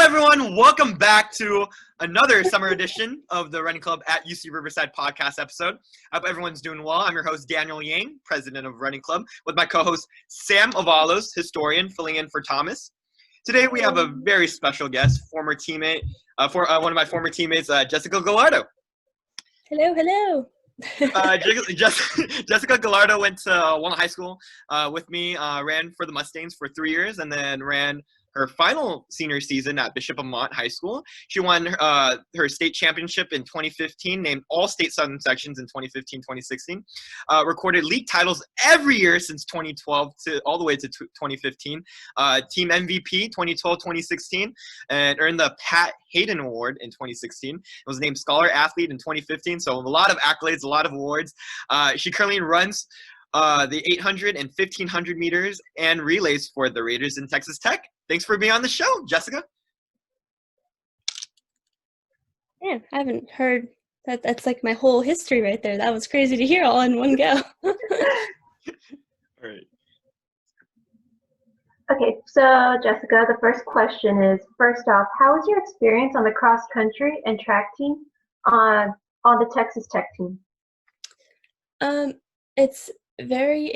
everyone. Welcome back to another summer edition of the Running Club at UC Riverside podcast episode. I hope everyone's doing well. I'm your host, Daniel Yang, president of Running Club, with my co-host, Sam Avalos, historian, filling in for Thomas. Today, we have a very special guest, former teammate, one of my former teammates, Jessica Gallardo. Hello. Jessica Gallardo went to Walnut High School with me, ran for the Mustangs for 3 years, and then ran her final senior season at Bishop Amat High School. She won her state championship in 2015, named all state Southern sections in 2015, 2016. Recorded league titles every year since 2012 to all the way to 2015. Team MVP 2012, 2016, and earned the Pat Hayden Award in 2016. Was named Scholar Athlete in 2015. So a lot of accolades, a lot of awards. She currently runs the 800 and 1500 meters and relays for the Raiders in Texas Tech. Thanks for being on the show, Jessica. Yeah, I haven't heard that. That's like my whole history right there. That was crazy to hear all in one go. All right. Okay, so Jessica, the first question is, first off, how was your experience on the cross country and track team on the Texas Tech team? It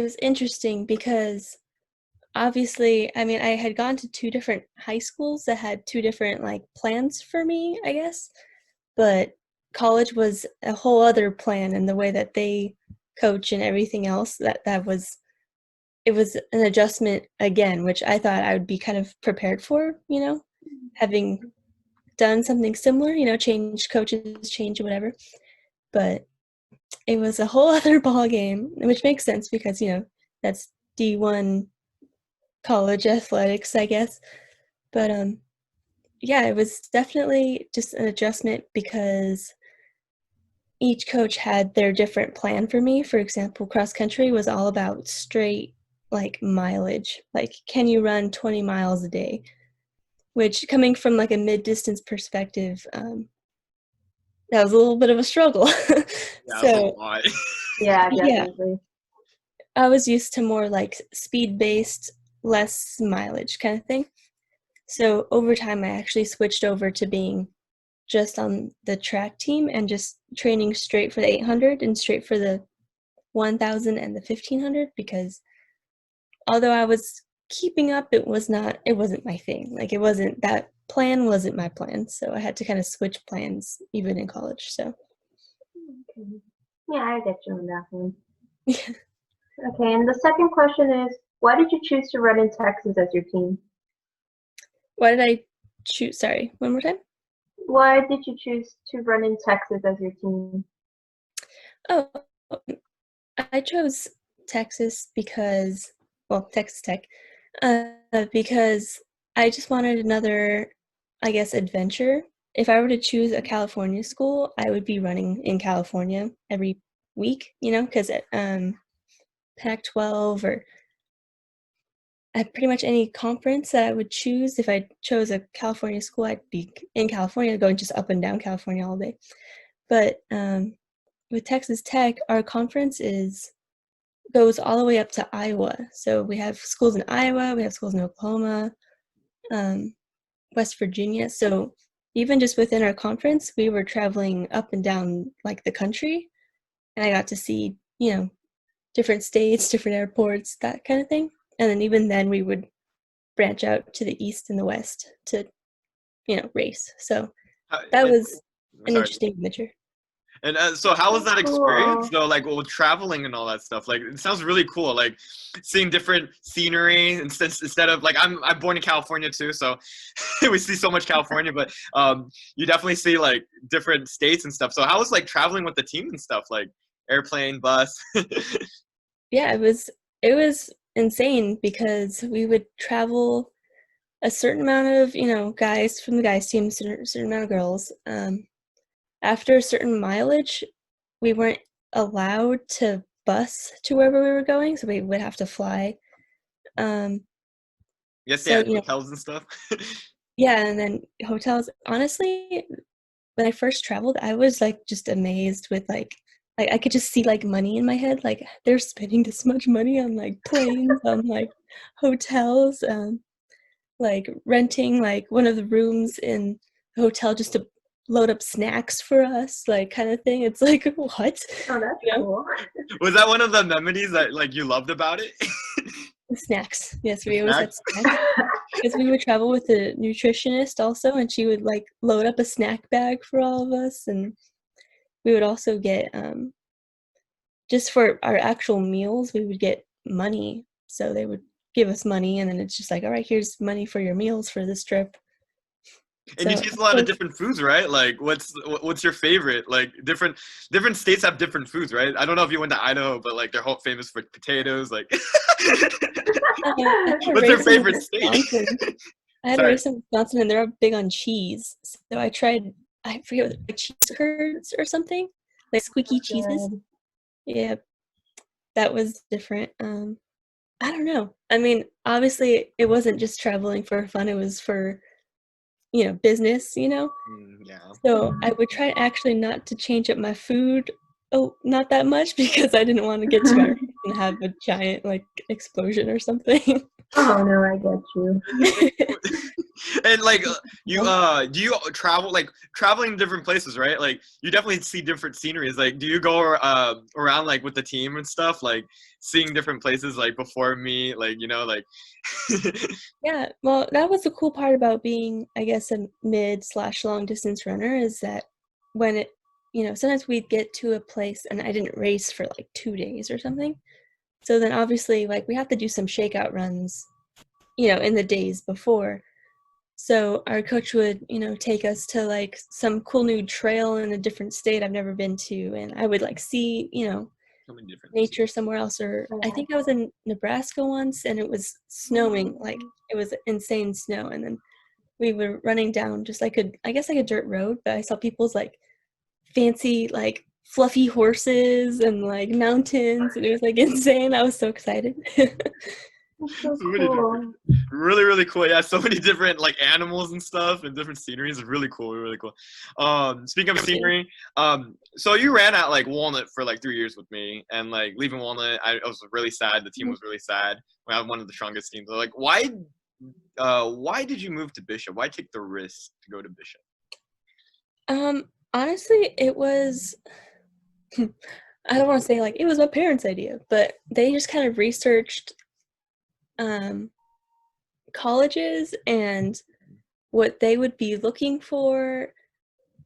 was interesting because obviously, I mean, I had gone to two different high schools that had two different plans for me, I guess. But college was a whole other plan, and the way that they coach and everything else, it was an adjustment again, which I thought I would be kind of prepared for, having done something similar, change coaches, change whatever. But it was a whole other ball game, which makes sense because, that's D1 college athletics, I guess. But it was definitely just an adjustment because each coach had their different plan for me. For example, cross country was all about straight mileage, can you run 20 miles a day, which coming from a mid-distance perspective, that was a little bit of a struggle. Yeah, definitely. I was used to more speed-based, less mileage kind of thing. So over time, I actually switched over to being just on the track team and just training straight for the 800 and straight for the 1000 and the 1500, because although I was keeping up, it wasn't my thing. That plan wasn't my plan. So I had to kind of switch plans even in college. So. Okay. Yeah, I get you on that one. Okay, and the second question is, why did you choose to run in Texas as your team? Why did I choose? Sorry, one more time. Why did you choose to run in Texas as your team? Oh, I chose Texas because, Texas Tech, because I just wanted another, I guess, adventure. If I were to choose a California school, I would be running in California every week, because Pac-12 or at pretty much any conference that I would choose, if I chose a California school, I'd be in California, going just up and down California all day. But with Texas Tech, our conference goes all the way up to Iowa. So we have schools in Iowa, we have schools in Oklahoma, West Virginia. So even just within our conference, we were traveling up and down the country, and I got to see, different states, different airports, that kind of thing. And then even then we would branch out to the east and the west to, race. So that was an interesting adventure. And so how was that experience though, with traveling and all that stuff? It sounds really cool, seeing different scenery instead of I'm born in California too, so we see so much California, but you definitely see different states and stuff. So how was traveling with the team and stuff, airplane, bus? Yeah, it was insane because we would travel a certain amount of guys from the guys team, certain amount of girls. After a certain mileage, we weren't allowed to bus to wherever we were going, so we would have to fly. Yes, yeah, hotels and stuff. Yeah, and then hotels. Honestly, when I first traveled, I was just amazed with I could just see money in my head. They're spending this much money on planes, on hotels. like renting like one of the rooms in the hotel just to load up snacks for us, like kind of thing. It's like what? Oh, that's You know? cool. Was that one of the memories that like you loved about it? Snacks. Yes, we always had Snacks? snacks. Because we would travel with a nutritionist also, and she would like load up a snack bag for all of us, and we would also get just for our actual meals, we would get money. So they would give us money, and then it's just like, all right, here's money for your meals for this trip. And you So taste a lot of different foods, right? Like, what's your favorite? Like, different states have different foods, right? I don't know if you went to Idaho, but like they're whole famous for potatoes. Like, I had a what's your race in favorite state? Wisconsin. I had a Sorry. race in Wisconsin, and they're big on cheese. So I tried, I forget what, like cheese curds or something, like squeaky cheeses. Good. Yeah, that was different. I don't know. I mean, obviously, it wasn't just traveling for fun. It was for, business, Yeah. So I would try actually not to change up my food, not that much because I didn't want to get too irate and have a giant, like, explosion or something. Oh no, I get you. And like you do you travel like traveling to different places, right? Like you definitely see different sceneries. Like do you go around like with the team and stuff, like seeing different places like before me, like like Yeah, well, that was the cool part about being, I guess, a mid/long distance runner is that when sometimes we'd get to a place and I didn't race for like 2 days or something. So then obviously, like, we have to do some shakeout runs, in the days before. So our coach would, take us to like some cool new trail in a different state I've never been to, and I would like see, so many different nature somewhere else. Or I think I was in Nebraska once, and it was snowing, like it was insane snow, and then we were running down just like I guess like a dirt road, but I saw people's like fancy like fluffy horses and like mountains, and it was like insane. I was so excited. That's so so many different cool. really cool. Yeah, so many different like animals and stuff and different sceneries. It's really cool, really cool. Speaking of scenery, so you ran at like Walnut for like 3 years with me, and like leaving Walnut, I was really sad. The team was really sad. We had one of the strongest teams. Like why did you move to Bishop? Why take the risk to go to Bishop? Honestly, it was I don't want to say like it was my parents' idea, but they just kind of researched colleges and what they would be looking for,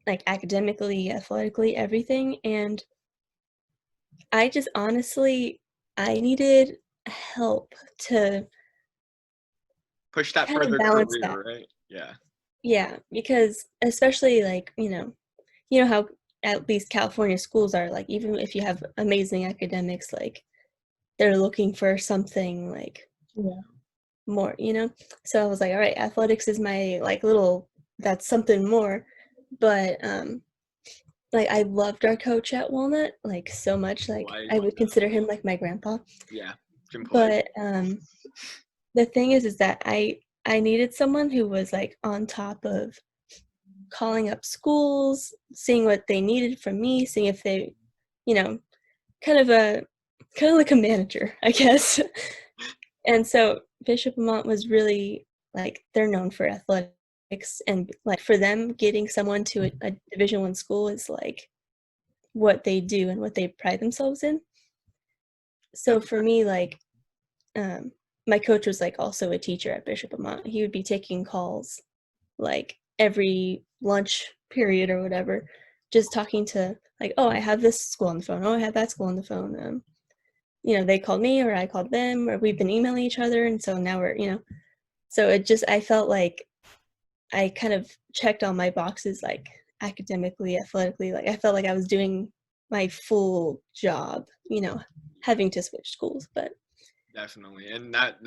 like academically, athletically, everything. And I just honestly, I needed help to Push that kind of further balance that. career, right? Yeah. Yeah, because especially like, how at least California schools are like, even if you have amazing academics, like they're looking for something like Yeah. more, So I was like, all right, athletics is my like that's something more. But like I loved our coach at Walnut like so much. Like Why? I would consider him like my grandpa. Yeah. Jim Polite. But the thing is that I needed someone who was like on top of calling up schools, seeing what they needed from me, seeing if they, you know, kind of a kind of like a manager, I guess. And so Bishop Vermont was really like they're known for athletics, and like for them getting someone to a Division I school is like what they do and what they pride themselves in. So for me, like my coach was like also a teacher at Bishop Vermont. He would be taking calls like every lunch period or whatever, just talking to like, oh, I have this school on the phone. Oh, I have that school on the phone. They called me or I called them or we've been emailing each other. And so now so I felt like I kind of checked all my boxes, like academically, athletically, like I felt like I was doing my full job, having to switch schools, but Definitely, and that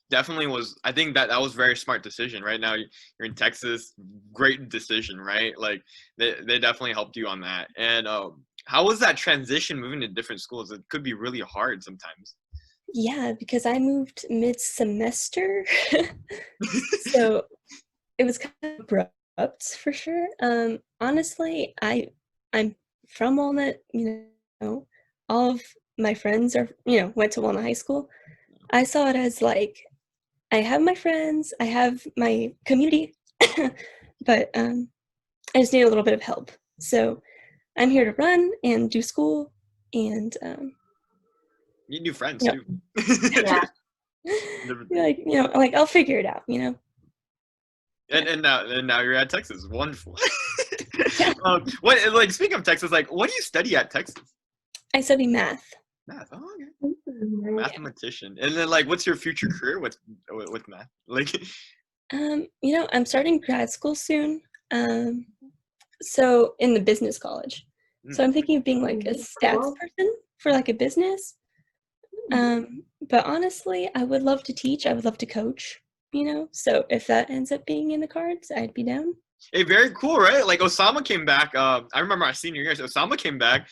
definitely was. I think that was a very smart decision. Right now, you're in Texas. Great decision, right? Like they definitely helped you on that. And how was that transition moving to different schools? It could be really hard sometimes. yeah, because I moved mid-semester, so it was kind of abrupt for sure. Honestly, I'm from Walnut. All of my friends are went to Walnut High School. I saw it as like I have my friends, I have my community, but I just need a little bit of help. So I'm here to run and do school, and You need new friends you too. Yeah. like like I'll figure it out. And now you're at Texas. Wonderful. Yeah. What like speaking of Texas, like what do you study at Texas? I study math. Math. Oh, okay. Mhm. Mathematician. And then like what's your future career with math? Like I'm starting grad school soon. So in the business college. So I'm thinking of being like a stats Cool. person for like a business. But honestly, I would love to teach. I would love to coach, So if that ends up being in the cards, I'd be down. hey, very cool, right? Like Osama came back. I remember our senior years. Osama came back,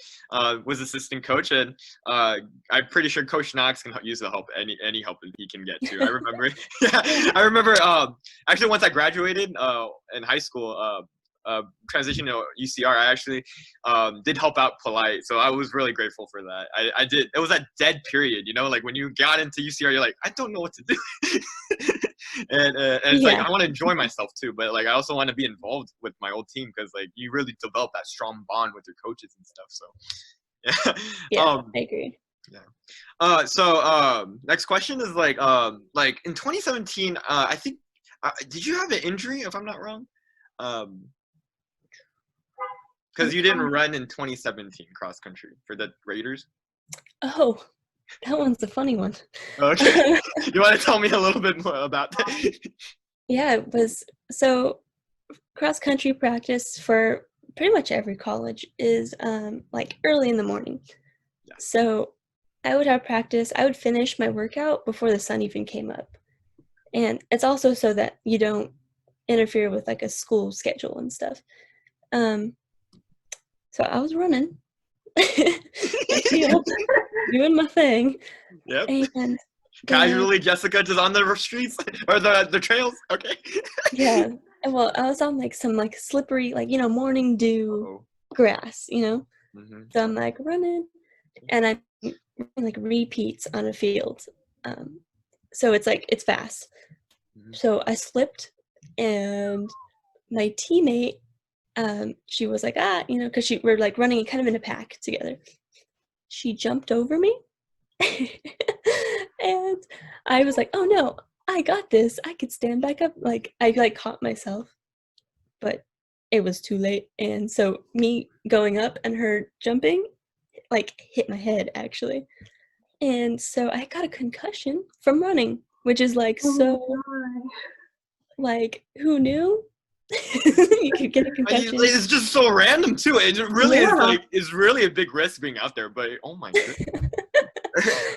was assistant coach, and I'm pretty sure Coach Knox can use the help, any help that he can get too. I remember. Yeah, I remember. Actually, once I graduated in high school, transition to UCR, I actually did help out Polite, so I was really grateful for that. I did. It was that dead period, like when you got into UCR, you're like, I don't know what to do. And it's like Yeah. I want to enjoy myself too, but like I also want to be involved with my old team because like you really develop that strong bond with your coaches and stuff. So Yeah, I agree. next question is like in 2017, I think did you have an injury if I'm not wrong? Because you didn't run in 2017 cross country for the Raiders. Oh, that one's a funny one. Okay, you want to tell me a little bit more about that? Yeah, it was so cross country practice for pretty much every college is like early in the morning. Yeah. So I would have practice. I would finish my workout before the sun even came up. And it's also so that you don't interfere with like a school schedule and stuff. So I was running the field, doing my thing. Yep. And Casually, Jessica just on the streets or the trails. Okay. yeah. Well, I was on like some like slippery, like, morning dew grass, Mm-hmm. So I'm like running and I'm running like repeats on a field. So it's like, it's fast. Mm-hmm. So I slipped and my teammate, she was like, because we're like running kind of in a pack together. She jumped over me and I was like, oh no, I got this. I could stand back up. Like I like caught myself, but it was too late. And so me going up and her jumping, like hit my head actually. And so I got a concussion from running, which is like like who knew? You could get a concussion. It's just so random too. It really is like it's really a big risk being out there. But oh my god,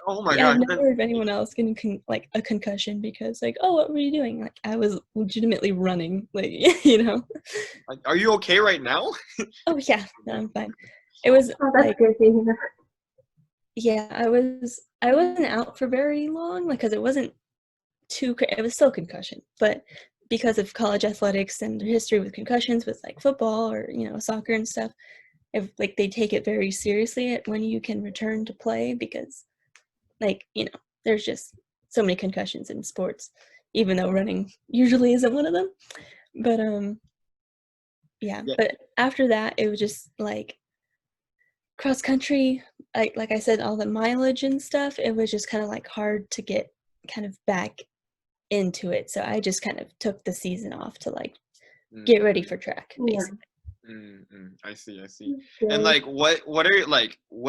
oh my god. I've never heard of anyone else getting like a concussion because like, oh, what were you doing? Like I was legitimately running, like Like, are you okay right now? Oh yeah, no, I'm fine. It was that's good to hear. Yeah, I wasn't out for very long, like because it wasn't it was still concussion, but because of college athletics and their history with concussions with like football or soccer and stuff, if like they take it very seriously when you can return to play because like there's just so many concussions in sports, even though running usually isn't one of them. But yeah. But after that it was just like cross country, like I said, all the mileage and stuff, it was just kind of like hard to get kind of back into it. So I just kind of took the season off to like get ready for track, basically. I see. And like what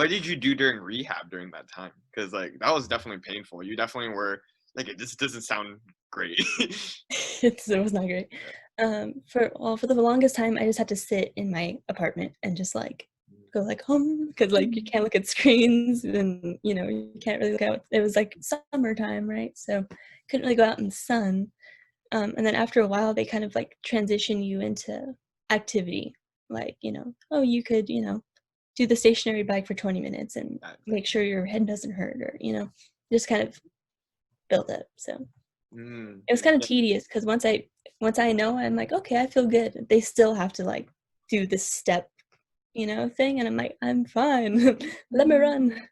did you do during rehab during that time? Because like that was definitely painful. You definitely were like it just doesn't sound great. It was not great. For the longest time I just had to sit in my apartment and just like go like home because like you can't look at screens and you can't really look out. It was like summertime, right? So couldn't really go out in the sun. And then after a while they kind of like transition you into activity, like oh, you could do the stationary bike for 20 minutes and make sure your head doesn't hurt, or just kind of build up. So it was kind of tedious because once I know, I'm like, okay, I feel good, they still have to like do this step thing, and I'm like, I'm fine. Let me run.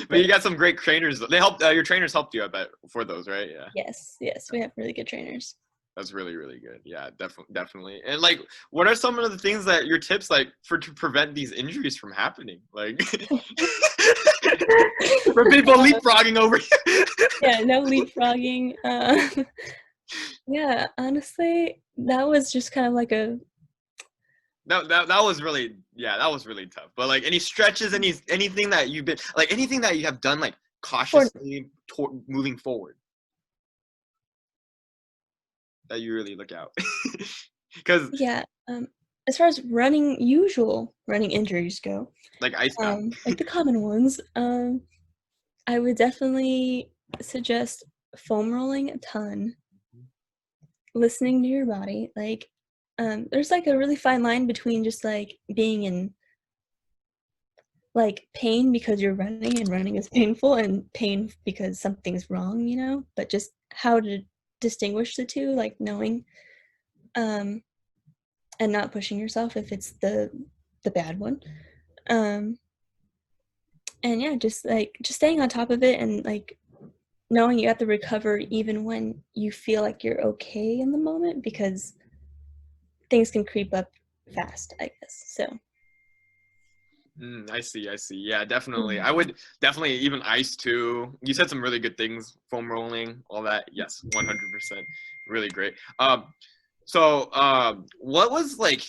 But you got some great trainers. They helped. Your trainers helped you, I bet, for those, right? Yeah. Yes, we have really good trainers. That's really, really good. Yeah, definitely. And like, what are some of the things that your tips like to prevent these injuries from happening? Like, for people leapfrogging over you. Yeah, no leapfrogging. Yeah, honestly, that was just kind of like a. That was really, yeah, that was really tough. But like, any stretches, anything that you've been like, anything that you have done like cautiously moving forward that you really look out. Because Yeah, as far as usual running injuries go, like icebound. like the common ones, I would definitely suggest foam rolling a ton, listening to your body. Like, there's like a really fine line between just like being in like pain because you're running and running is painful, and pain because something's wrong, but just how to distinguish the two, like knowing, and not pushing yourself if it's the bad one. And yeah, just staying on top of it, and like knowing you have to recover even when you feel like you're okay in the moment, because things can creep up fast, I guess. So I see. Yeah, definitely. I would definitely even ice too. You said some really good things. Foam rolling, all that. Yes, 100%. Really great. So what was like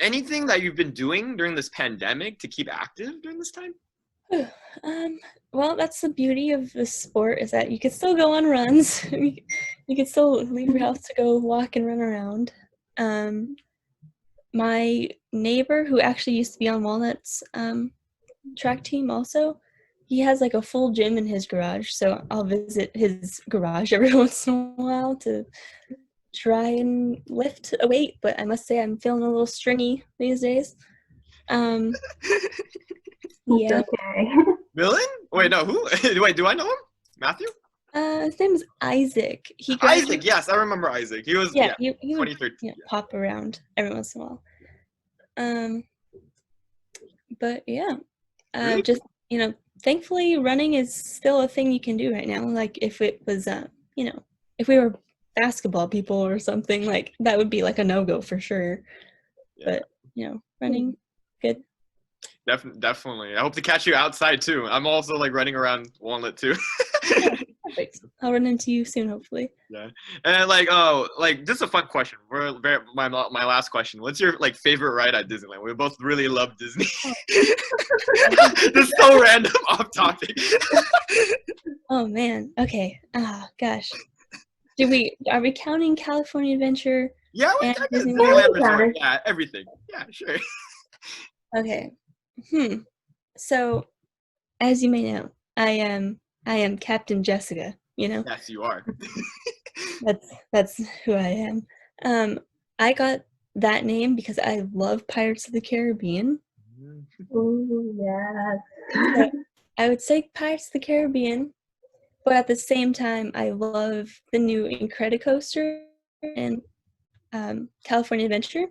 anything that you've been doing during this pandemic to keep active during this time? well, that's the beauty of this sport, is that you can still go on runs. You can still leave your house to go walk and run around. My neighbor, who actually used to be on Walnut's track team also, he has like a full gym in his garage, so I'll visit his garage every once in a while to try and lift a weight, but I must say I'm feeling a little stringy these days. Yeah. Okay. Villain? Wait, no, who? Wait, do I know him? Matthew? His name is Isaac. He Isaac, yes, I remember Isaac. He was, yeah, he would 2013. pop around every once in a while. But yeah, Really? just thankfully running is still a thing you can do right now. Like if it was, if we were basketball people or something, like that would be like a no-go for sure. Yeah. But running, good. Definitely. I hope to catch you outside too. I'm also like running around Walnut too. Perfect. I'll run into you soon, hopefully. Yeah. And like just a fun question. My last question. What's your like favorite ride at Disneyland? We both really love Disney. Just so random, off topic. Oh man. Okay. Gosh. Are we counting California Adventure? Yeah, and Disneyland Resort. Yeah, everything. Yeah, sure. Okay. So, as you may know, I am Captain Jessica, Yes, you are. That's who I am. I got that name because I love Pirates of the Caribbean. Oh, yes. So I would say Pirates of the Caribbean, but at the same time, I love the new Incredicoaster and California Adventure,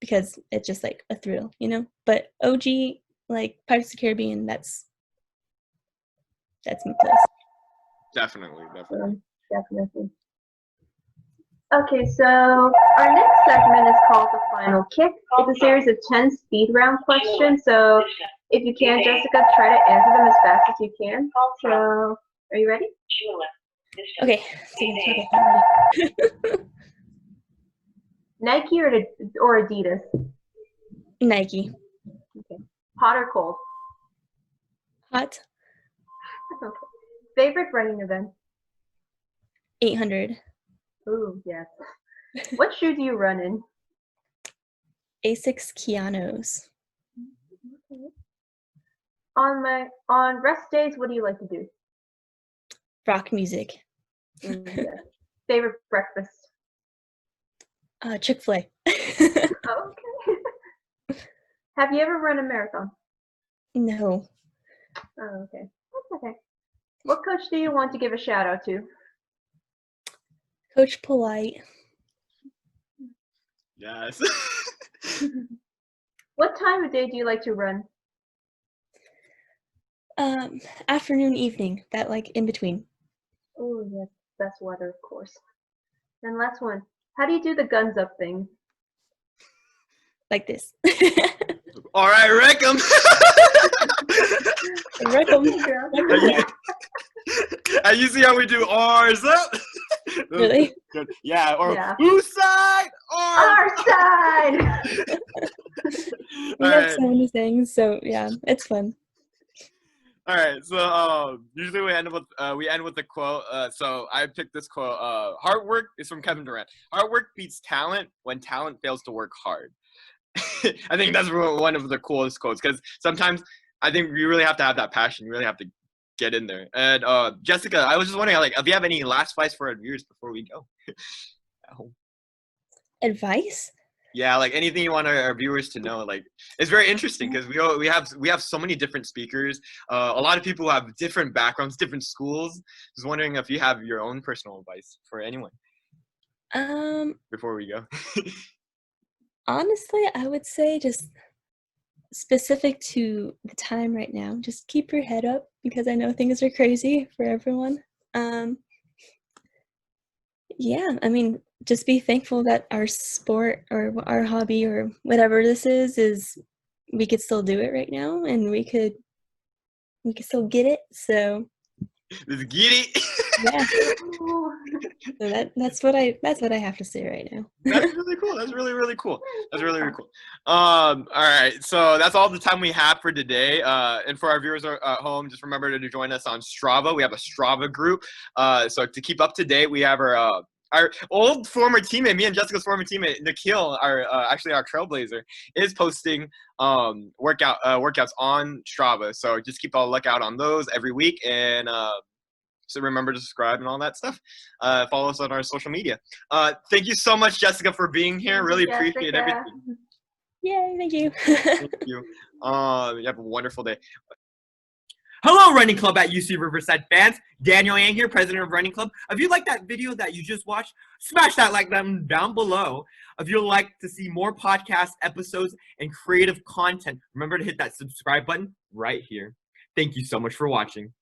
because it's just like a thrill, But OG, like Pirates of the Caribbean, that's my place. Definitely. Definitely. Okay, so our next segment is called the Final Kick. It's a series of 10 speed round questions. So if you can, Jessica, try to answer them as fast as you can. So, are you ready? Okay. I'm ready. Nike or Adidas? Nike. Okay. Hot or cold? Hot. Okay. Favorite running event? 800. Ooh, yes. What shoe do you run in? Asics Kianos. Okay. On rest days, what do you like to do? Rock music. Yes. Favorite breakfast? Chick-fil-A. Okay. Have you ever run a marathon? No. Oh, okay. That's okay. What coach do you want to give a shout out to? Coach Polite. Yes. What time of day do you like to run? Afternoon, evening, that like in between. Oh, yes, best weather, of course. And last one. How do you do the guns up thing? Like this. All right, wreck 'em. Wreck 'em. And you see how we do ours up? Really? Yeah, or Yeah. whose side? Our side! We All have right. so many things, so yeah, it's fun. All right, so usually we end with the quote. So I picked this quote. Hard work is from Kevin Durant. Hard work beats talent when talent fails to work hard. I think that's one of the coolest quotes because sometimes I think you really have to have that passion. You really have to get in there. And Jessica, I was just wondering, like, if you have any last advice for our viewers before we go. Advice? Yeah, like anything you want our viewers to know. Like, it's very interesting because we have so many different speakers. A lot of people who have different backgrounds, different schools. Just wondering if you have your own personal advice for anyone before we go. Honestly, I would say just specific to the time right now, just keep your head up because I know things are crazy for everyone. Yeah, I mean, just be thankful that our sport or our hobby or whatever this is we could still do it right now and we could still get it. So Let's get it. yeah. So that's what I have to say right now. That's really cool. That's really, really cool. That's really, really cool. All right. So that's all the time we have for today. And for our viewers at home, just remember to join us on Strava. We have a Strava group. So to keep up to date, we have our old former teammate, me and Jessica's former teammate, Nikhil, actually our trailblazer, is posting workouts on Strava. So just keep a lookout on those every week. And so remember to subscribe and all that stuff. Follow us on our social media. Thank you so much, Jessica, for being here. Really appreciate everything. Yay, thank you. Thank you. You have a wonderful day. Hello, Running Club at UC Riverside fans. Daniel Yang here, president of Running Club. If you like that video that you just watched, smash that like button down below. If you'd like to see more podcast episodes and creative content, remember to hit that subscribe button right here. Thank you so much for watching.